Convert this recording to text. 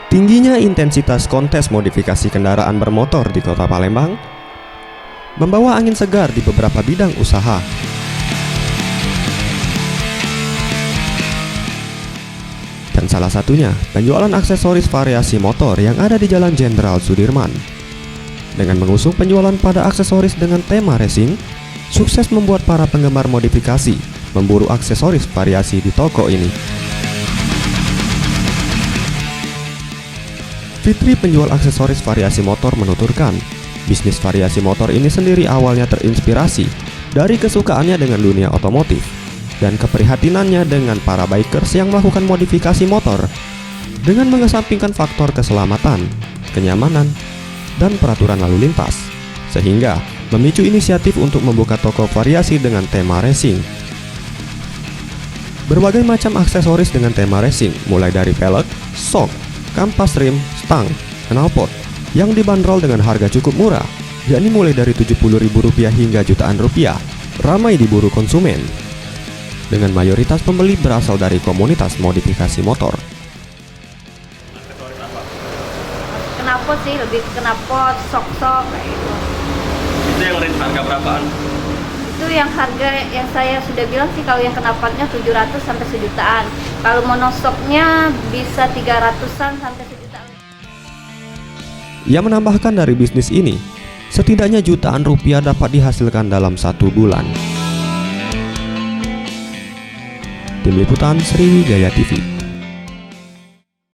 Tingginya intensitas kontes modifikasi kendaraan bermotor di Kota Palembang membawa angin segar di beberapa bidang usaha. Dan salah satunya penjualan aksesoris variasi motor yang ada di Jalan Jenderal Sudirman. Dengan mengusung penjualan pada aksesoris dengan tema racing, sukses membuat para penggemar modifikasi memburu aksesoris variasi di toko ini. Fitri, penjual aksesoris variasi motor, menuturkan, bisnis variasi motor ini sendiri awalnya terinspirasi dari kesukaannya dengan dunia otomotif dan keprihatinannya dengan para bikers yang melakukan modifikasi motor dengan mengesampingkan faktor keselamatan, kenyamanan, dan peraturan lalu lintas, sehingga memicu inisiatif untuk membuka toko variasi dengan tema racing. Berbagai macam aksesoris dengan tema racing, mulai dari pelek, sok, kampas rim, stang, knalpot, yang dibanderol dengan harga cukup murah, yakni mulai dari Rp70.000 hingga jutaan rupiah, ramai diburu konsumen. Dengan mayoritas pembeli berasal dari komunitas modifikasi motor. Knalpot sih, lebih knalpot, sok-sok kayak gitu. Itu yang range harga berapaan? Itu yang harga yang saya sudah bilang sih, kalau yang knalpotnya 700 sampai sejutaan. Kalau monosoknya bisa 300-an sampai sejutaan. Ia menambahkan dari bisnis ini, setidaknya jutaan rupiah dapat dihasilkan dalam 1 bulan. Tim Liputan Sriwijaya TV.